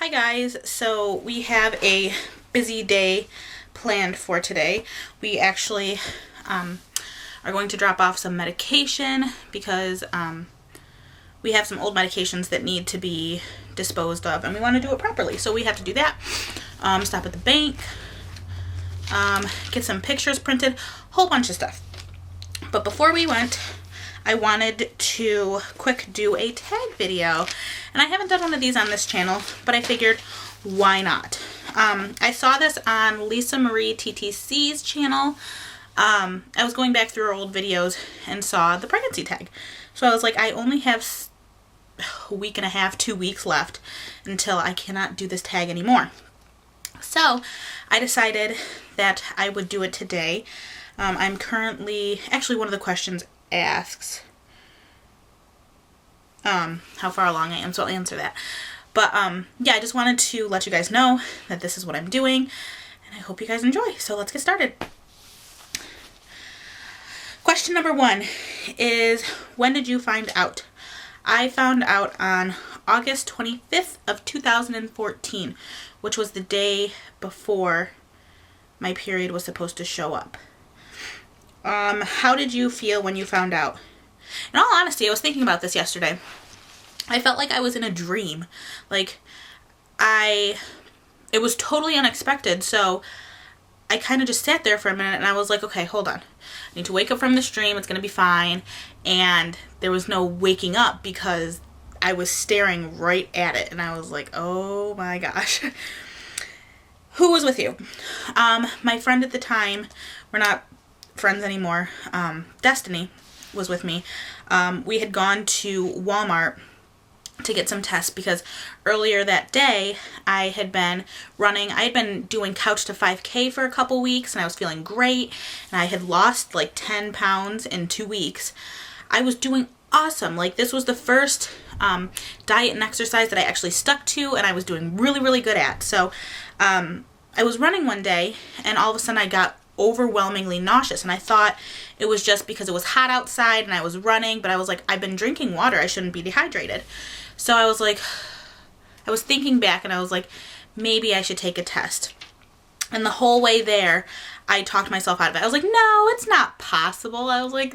Hi guys, so we have a busy day planned for today. We actually are going to drop off some medication because we have some old medications that need to be disposed of and we want to do it properly. So we have to do that, stop at the bank, get some pictures printed, whole bunch of stuff. But before we went, I wanted to quick do a tag video, and I haven't done one of these on this channel, but I figured why not. I saw this on Lisa Marie TTC's channel. I was going back through her old videos and saw the pregnancy tag, so I was like, I only have a week and a half, 2 weeks left until I cannot do this tag anymore. So I decided that I would do it today. I'm currently, actually one of the questions asks how far along I am, so I'll answer that. But yeah, I just wanted to let you guys know that this is what I'm doing, and I hope you guys enjoy. So let's get started. Question number 1 is, when did you find out? I found out on August 25th of 2014, which was the day before my period was supposed to show up. How did you feel when you found out? In all honesty, I was thinking about this yesterday. I felt like I was in a dream. Like, it was totally unexpected, so I kind of just sat there for a minute and I was like, okay, hold on. I need to wake up from this dream, it's gonna be fine. And there was no waking up because I was staring right at it and I was like, oh my gosh. Who was with you? My friend at the time, we're not friends anymore, Destiny was with me. We had gone to Walmart to get some tests because earlier that day I had been doing couch to 5K for a couple weeks and I was feeling great and I had lost like 10 pounds in 2 weeks. I was doing awesome. Like, this was the first diet and exercise that I actually stuck to and I was doing really, really good at. So I was running one day and all of a sudden I got overwhelmingly nauseous, and I thought it was just because it was hot outside and I was running, but I was like, I've been drinking water, I shouldn't be dehydrated. So I was like, I was thinking back and I was like, maybe I should take a test. And the whole way there I talked myself out of it. I was like, no, it's not possible. I was like,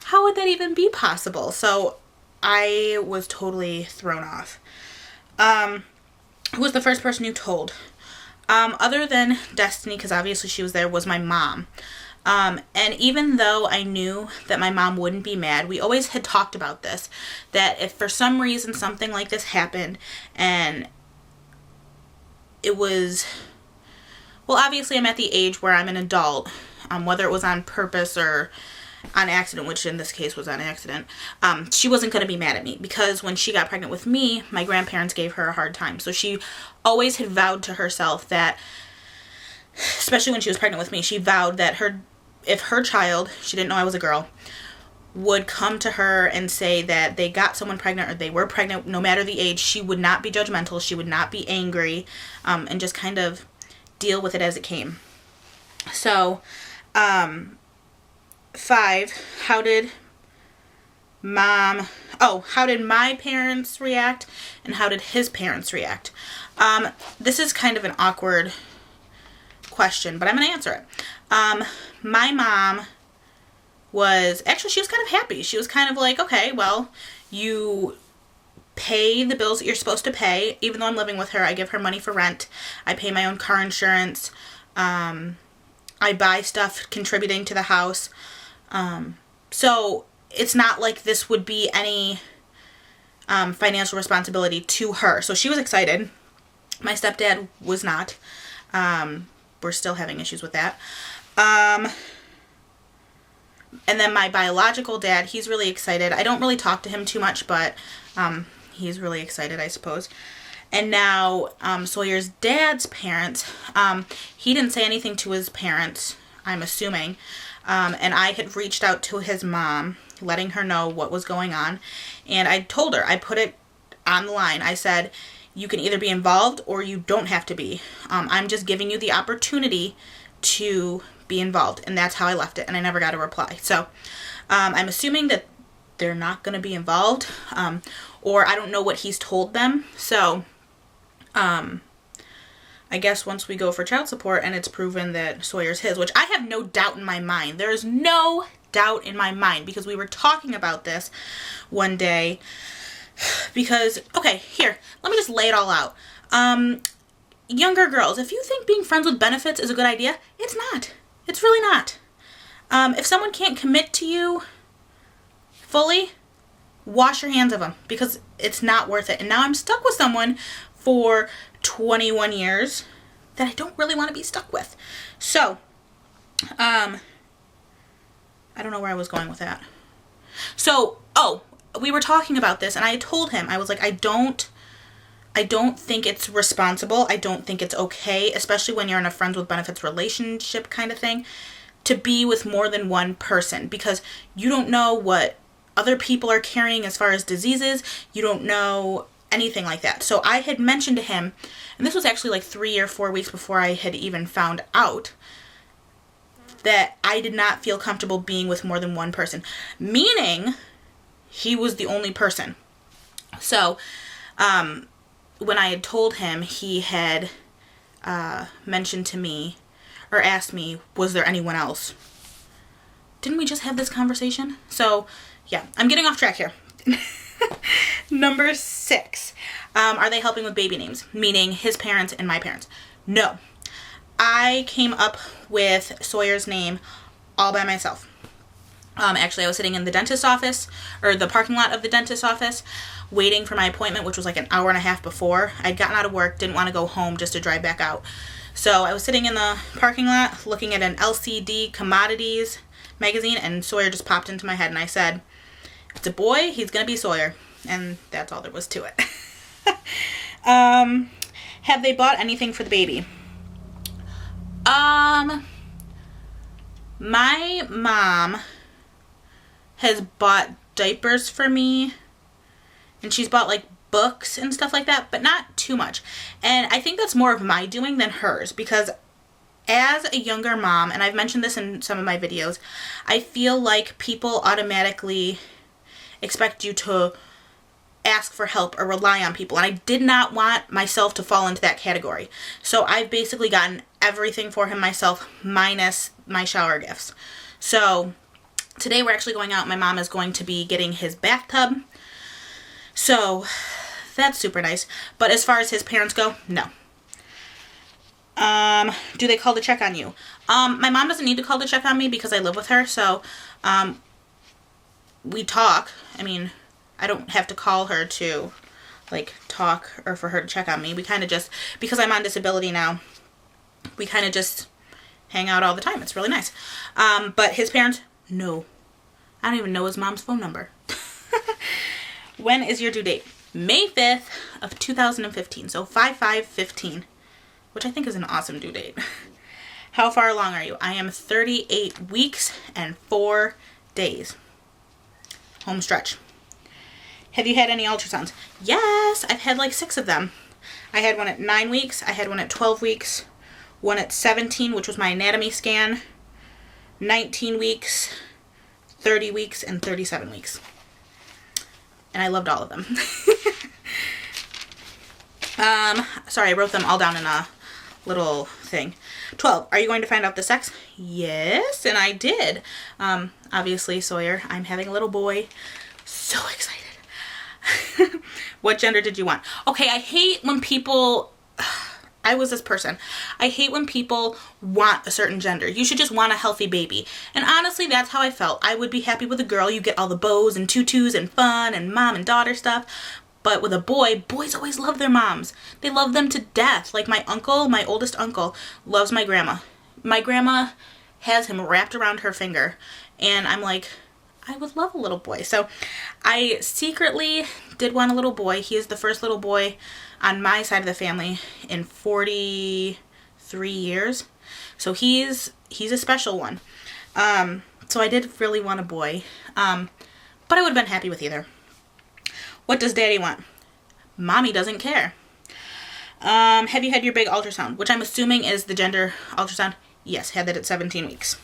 how would that even be possible? So I was totally thrown off. Who was the first person you told? Other than Destiny, because obviously she was there, was my mom. And even though I knew that my mom wouldn't be mad, we always had talked about this, that if for some reason something like this happened and it was, well, obviously I'm at the age where I'm an adult, whether it was on purpose or on accident, which in this case was on accident, she wasn't going to be mad at me because when she got pregnant with me, my grandparents gave her a hard time. So she always had vowed to herself that, especially when she was pregnant with me, she vowed that if her child, she didn't know I was a girl, would come to her and say that they got someone pregnant or they were pregnant, no matter the age, she would not be judgmental, she would not be angry, and just kind of deal with it as it came. So, 5, how did my parents react and how did his parents react? This is kind of an awkward question, but I'm going to answer it. My mom she was kind of happy. She was kind of like, okay, well, you pay the bills that you're supposed to pay. Even though I'm living with her, I give her money for rent. I pay my own car insurance. I buy stuff contributing to the house. So it's not like this would be any financial responsibility to her. So she was excited. My stepdad was not. We're still having issues with that. And then my biological dad, he's really excited. I don't really talk to him too much, but he's really excited, I suppose. And now Sawyer's dad's parents, he didn't say anything to his parents, I'm assuming. And I had reached out to his mom, letting her know what was going on. And I told her, I put it on the line. I said, you can either be involved or you don't have to be. I'm just giving you the opportunity to be involved. And that's how I left it. And I never got a reply. So I'm assuming that they're not going to be involved. Or I don't know what he's told them. So I guess once we go for child support and it's proven that Sawyer's his, which I have no doubt in my mind. There is no doubt in my mind, because we were talking about this one day. Because, okay, here, let me just lay it all out. Younger girls, if you think being friends with benefits is a good idea, it's not. It's really not. If someone can't commit to you fully, wash your hands of them, because it's not worth it. And now I'm stuck with someone for 21 years that I don't really want to be stuck with. So, I don't know where I was going with that. So, we were talking about this, and I told him, I was like, I don't think it's responsible. I don't think it's okay, especially when you're in a friends with benefits relationship kind of thing, to be with more than one person, because you don't know what other people are carrying as far as diseases. You don't know anything like that. So I had mentioned to him, and this was actually like 3 or 4 weeks before I had even found out, that I did not feel comfortable being with more than one person, meaning he was the only person. So when I had told him, he had mentioned to me, or asked me, was there anyone else? Didn't we just have this conversation? So yeah, I'm getting off track here. Number 6. Are they helping with baby names? Meaning his parents and my parents. No. I came up with Sawyer's name all by myself. Actually, I was sitting in the dentist's office, or the parking lot of the dentist's office, waiting for my appointment, which was like an hour and a half before. I'd gotten out of work, didn't want to go home just to drive back out. So I was sitting in the parking lot looking at an LCD Commodities magazine, and Sawyer just popped into my head, and I said, if it's a boy, he's going to be Sawyer. And that's all there was to it. Have they bought anything for the baby? My mom has bought diapers for me, and she's bought like books and stuff like that, but not too much. And I think that's more of my doing than hers, because as a younger mom, and I've mentioned this in some of my videos, I feel like people automatically expect you to ask for help or rely on people, and I did not want myself to fall into that category. So I've basically gotten everything for him myself, minus my shower gifts. So today we're actually going out. My mom is going to be getting his bathtub, so that's super nice. But as far as his parents go, no. Do they call to check on you? My mom doesn't need to call to check on me because I live with her, so we talk. I mean, I don't have to call her to like talk or for her to check on me. We kind of just, because I'm on disability now, we kind of just hang out all the time. It's really nice. But his parents, no. I don't even know his mom's phone number. When is your due date? May 5th of 2015. So 5/5/15, which I think is an awesome due date. How far along are you? I am 38 weeks and 4 days. Home stretch. Have you had any ultrasounds? Yes, I've had like 6 of them. I had one at 9 weeks. I had one at 12 weeks. One at 17, which was my anatomy scan. 19 weeks, 30 weeks, and 37 weeks. And I loved all of them. Sorry, I wrote them all down in a little thing. 12, are you going to find out the sex? Yes, and I did. Obviously, Sawyer, I'm having a little boy. So excited. What gender did you want? Okay, I hate when people... I was this person. I hate when people want a certain gender. You should just want a healthy baby. And honestly, that's how I felt. I would be happy with a girl. You get all the bows and tutus and fun and mom and daughter stuff. But with a boy, boys always love their moms. They love them to death. Like my uncle, my oldest uncle, loves my grandma. My grandma has him wrapped around her finger. And I'm like, I would love a little boy. So I secretly did want a little boy. He is the first little boy on my side of the family in 43 years. So he's a special one. So I did really want a boy. But I would have been happy with either. What does daddy want? Mommy doesn't care. Have you had your big ultrasound? Which I'm assuming is the gender ultrasound. Yes, had that at 17 weeks.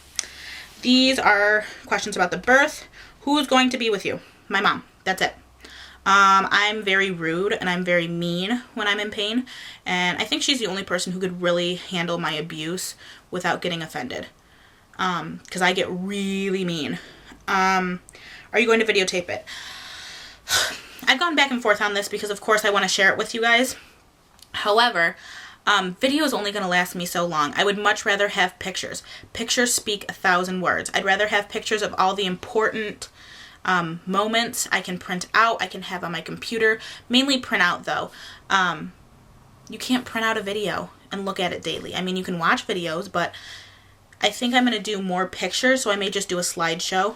These are questions about the birth. Who's going to be with you? My mom. That's it. I'm very rude and I'm very mean when I'm in pain, and I think she's the only person who could really handle my abuse without getting offended, because I get really mean. Are you going to videotape it? I've gone back and forth on this because of course I want to share it with you guys. However, video is only going to last me so long. I would much rather have pictures. Pictures speak 1,000 words. I'd rather have pictures of all the important moments. I can print out. I can have on my computer. Mainly print out though. You can't print out a video and look at it daily. I mean, you can watch videos, but I think I'm going to do more pictures, so I may just do a slideshow.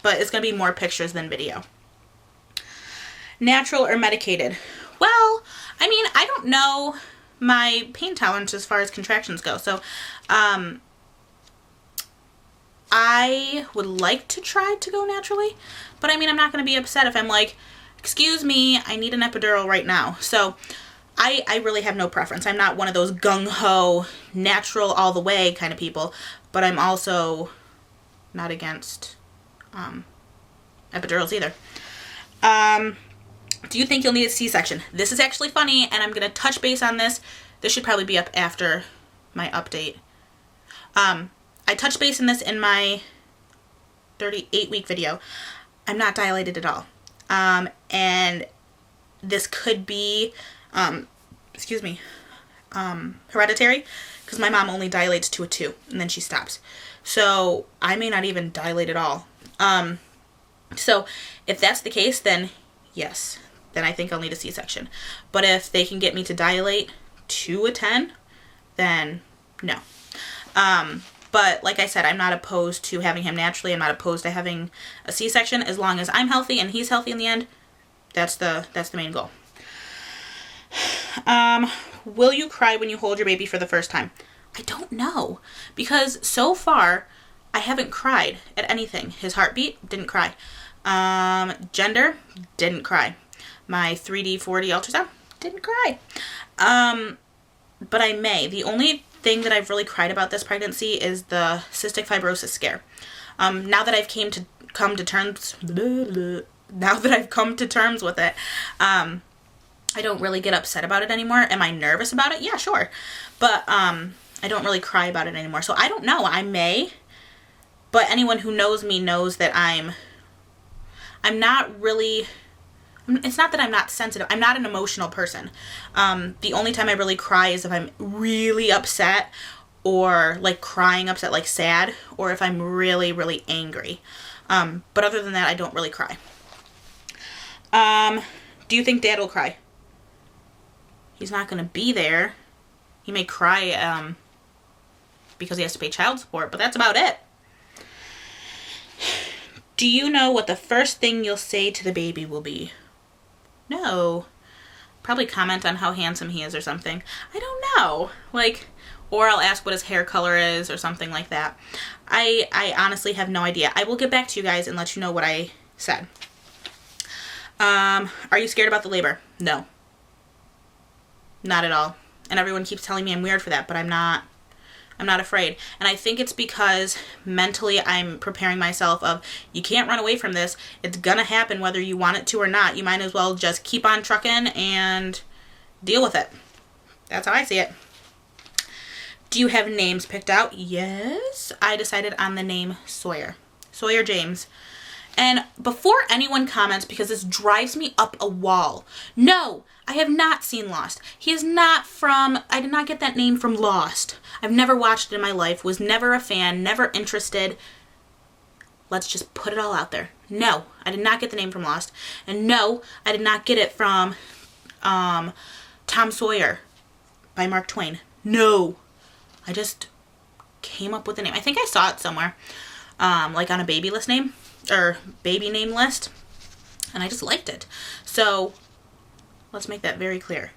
But it's going to be more pictures than video. Natural or medicated? Well, I mean, I don't know my pain tolerance as far as contractions go. So, I would like to try to go naturally. But I mean, I'm not going to be upset if I'm like, excuse me, I need an epidural right now. So, I really have no preference. I'm not one of those gung-ho, natural all the way kind of people. But I'm also not against epidurals either. Do you think you'll need a C-section? This is actually funny, and I'm going to touch base on this. This should probably be up after my update. I touched base on this in my 38-week video. I'm not dilated at all. And this could be, hereditary, because my mom only dilates to a 2, and then she stops. So I may not even dilate at all. So if that's the case, then yes, then I think I'll need a C-section. But if they can get me to dilate to a 10, then no. But like I said, I'm not opposed to having him naturally. I'm not opposed to having a C-section as long as I'm healthy and he's healthy in the end. That's the main goal. Will you cry when you hold your baby for the first time? I don't know, because so far I haven't cried at anything. His heartbeat, didn't cry. Gender, didn't cry. My 3D, 4D ultrasound, didn't cry. But I may. The only thing that I've really cried about this pregnancy is the cystic fibrosis scare. Now that I've come to terms with it, I don't really get upset about it anymore. Am I nervous about it? Yeah, sure. But I don't really cry about it anymore. So I don't know. I may. But anyone who knows me knows that I'm not really... It's not that I'm not sensitive. I'm not an emotional person. The only time I really cry is if I'm really upset, or like crying upset, like sad, or if I'm really, really angry. But other than that, I don't really cry. Do you think Dad will cry? He's not going to be there. He may cry because he has to pay child support, but that's about it. Do you know what the first thing you'll say to the baby will be? No. Probably comment on how handsome he is or something. I don't know. Or I'll ask what his hair color is or something like that. I honestly have no idea. I will get back to you guys and let you know what I said. Are you scared about the labor? No. Not at all. And everyone keeps telling me I'm weird for that, but I'm not afraid. And I think it's because mentally I'm preparing myself of, you can't run away from this. It's gonna happen whether you want it to or not. You might as well just keep on trucking and deal with it. That's how I see it. Do you have names picked out? Yes. I decided on the name Sawyer. Sawyer James. And before anyone comments, because this drives me up a wall, no, I have not seen Lost. He is not from, I did not get that name from Lost. I've never watched it in my life, was never a fan, never interested. Let's just put it all out there. No, I did not get the name from Lost. And no, I did not get it from Tom Sawyer by Mark Twain. No, I just came up with the name. I think I saw it somewhere, like on a baby list name, or baby name list, and I just liked it. So let's make that very clear.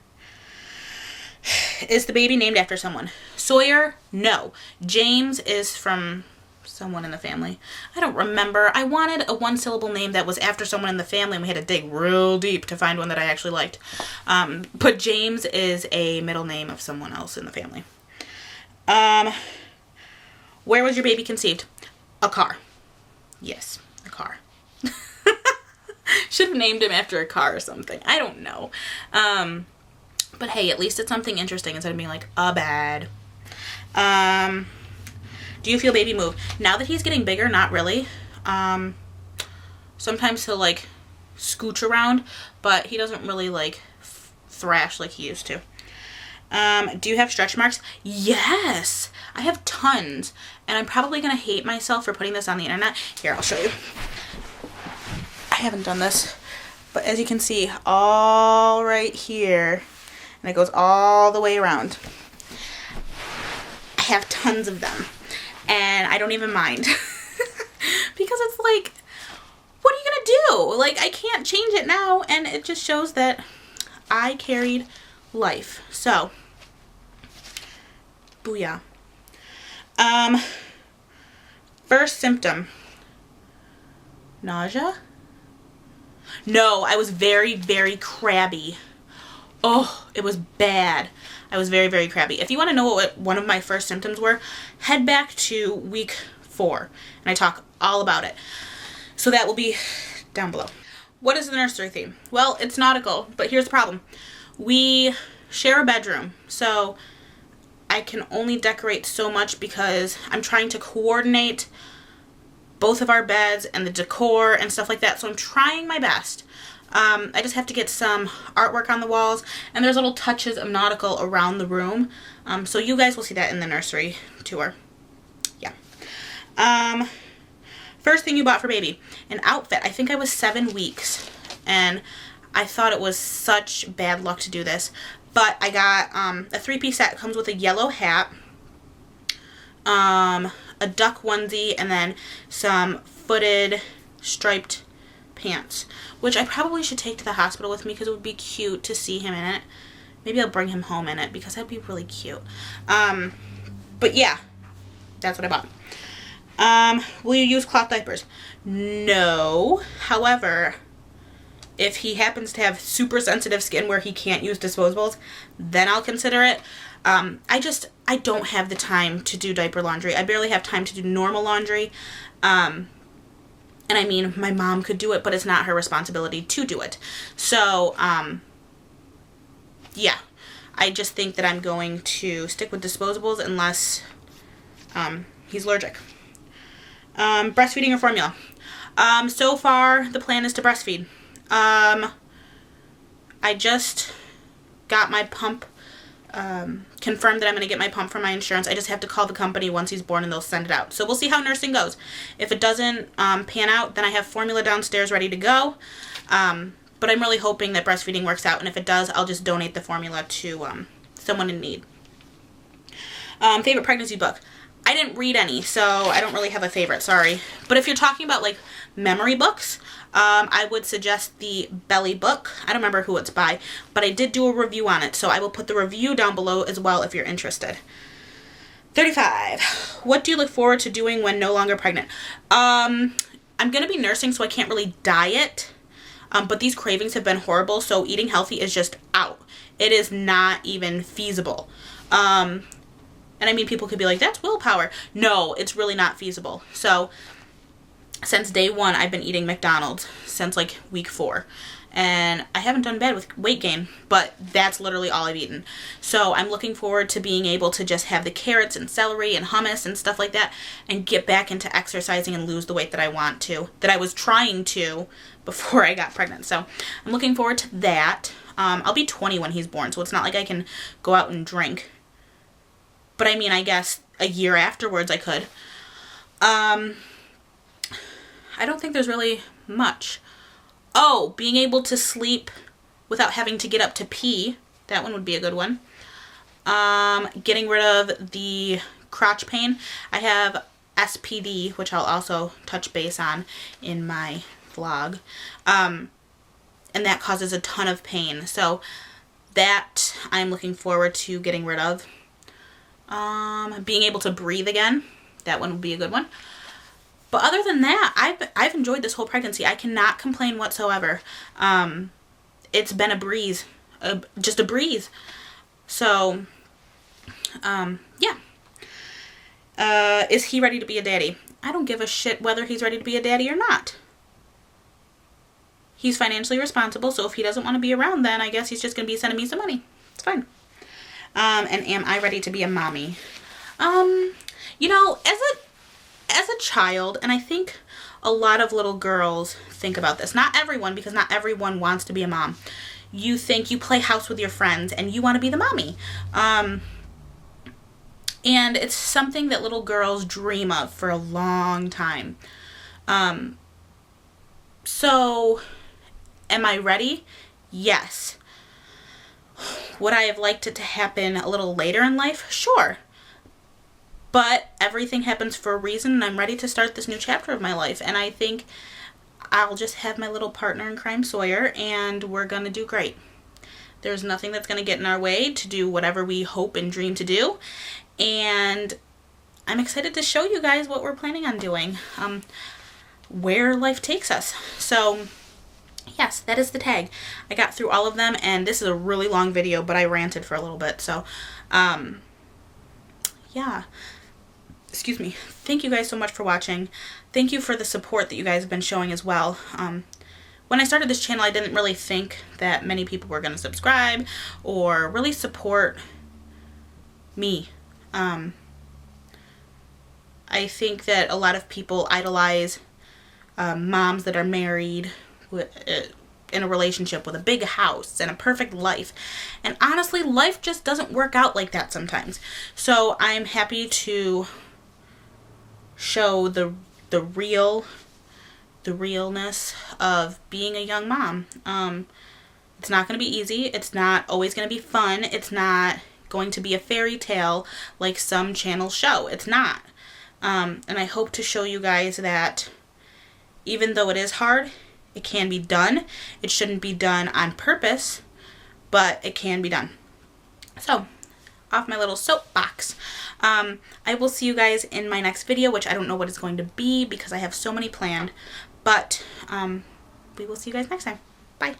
Is the baby named after someone? Sawyer? No. James is from someone in the family. I don't remember. I wanted a one-syllable name that was after someone in the family, and we had to dig real deep to find one that I actually liked. But James is a middle name of someone else in the family. Where was your baby conceived? A car. Yes, a car. Should have named him after a car or something. I don't know. But hey, at least it's something interesting instead of being like, a bad. Do you feel baby move? Now that he's getting bigger, not really. Sometimes he'll like scooch around, but he doesn't really like thrash like he used to. Do you have stretch marks? Yes, I have tons. And I'm probably going to hate myself for putting this on the internet. Here, I'll show you. I haven't done this, but as you can see, all right here, and it goes all the way around. I have tons of them, and I don't even mind. Because it's like, what are you going to do? Like, I can't change it now, and it just shows that I carried life. So, booyah. First symptom. Nausea? No, I was very, very crabby. Oh, it was bad. I was very, very crabby. If you want to know what one of my first symptoms were, head back to week 4, and I talk all about it. So that will be down below. What is the nursery theme? Well, it's nautical, but here's the problem. We share a bedroom, so I can only decorate so much because I'm trying to coordinate both of our beds and the decor and stuff like that, so I'm trying my best. I just have to get some artwork on the walls, and there's little touches of nautical around the room, so you guys will see that in the nursery tour. Yeah. First thing you bought for baby, an outfit. I think I was 7 weeks, and I thought it was such bad luck to do this, but I got a 3-piece set. It comes with a yellow hat, a duck onesie, and then some footed striped pants, which I probably should take to the hospital with me because it would be cute to see him in it. Maybe I'll bring him home in it because that'd be really cute. But yeah, that's what I bought. Will you use cloth diapers? No. However, if he happens to have super sensitive skin where he can't use disposables, then I'll consider it. I don't have the time to do diaper laundry. I barely have time to do normal laundry. And I mean, my mom could do it, but it's not her responsibility to do it. So, yeah. I just think that I'm going to stick with disposables unless he's allergic. Breastfeeding or formula? So far, the plan is to breastfeed. I just got my pump confirmed that I'm going to get my pump from my insurance. I just have to call the company once he's born and they'll send it out. So we'll see how nursing goes. If it doesn't pan out, then I have formula downstairs ready to go. But I'm really hoping that breastfeeding works out, and if it does, I'll just donate the formula to someone in need. Favorite pregnancy book? I didn't read any, so I don't really have a favorite, sorry. But if you're talking about like memory books, I would suggest the Belly book. I don't remember who it's by, but I did do a review on it, so I will put the review down below as well if you're interested. 35. What do you look forward to doing when no longer pregnant? I'm going to be nursing, so I can't really diet, but these cravings have been horrible, so eating healthy is just out. It is not even feasible. And I mean, people could be like, that's willpower. No, it's really not feasible. So since day 1, I've been eating McDonald's since like week 4. And I haven't done bad with weight gain, but that's literally all I've eaten. So I'm looking forward to being able to just have the carrots and celery and hummus and stuff like that and get back into exercising and lose the weight that I want to, that I was trying to before I got pregnant. So I'm looking forward to that. I'll be 20 when he's born, so it's not like I can go out and drink. But I mean, I guess a year afterwards I could. I don't think there's really much. Oh, being able to sleep without having to get up to pee. That one would be a good one. Getting rid of the crotch pain. I have SPD, which I'll also touch base on in my vlog. And that causes a ton of pain. So that I'm looking forward to getting rid of. Being able to breathe again. That one would be a good one. But other than that, I've enjoyed this whole pregnancy. I cannot complain whatsoever. It's been a breeze. Just a breeze. So, yeah. Is he ready to be a daddy? I don't give a shit whether he's ready to be a daddy or not. he's financially responsible, so if he doesn't want to be around, then I guess he's just going to be sending me some money. It's fine. And am I ready to be a mommy? You know, as a child, and I think a lot of little girls think about this. Not everyone, because not everyone wants to be a mom. You think you play house with your friends and you want to be the mommy. And it's something that little girls dream of for a long time. So, am I ready? Yes. Would I have liked it to happen a little later in life? Sure. But everything happens for a reason, and I'm ready to start this new chapter of my life. And I think I'll just have my little partner in crime, Sawyer, and we're going to do great. There's nothing that's going to get in our way to do whatever we hope and dream to do. And I'm excited to show you guys what we're planning on doing, where life takes us. So, yes, that is the tag. I got through all of them, and this is a really long video, but I ranted for a little bit. So, yeah. Excuse me. Thank you guys so much for watching. Thank you for the support that you guys have been showing as well. When I started this channel, I didn't really think that many people were going to subscribe or really support me. I think that a lot of people idolize moms that are married in a relationship with a big house and a perfect life. And honestly, life just doesn't work out like that sometimes. So I'm happy to show the realness of being a young mom. It's not going to be easy. It's not always going to be fun. It's not going to be a fairy tale like some channels show. It's not. And I hope to show you guys that even though it is hard, it can be done. It shouldn't be done on purpose, but it can be done. So, off my little soapbox. I will see you guys in my next video, which I don't know what it's going to be because I have so many planned. But we will see you guys next time. Bye.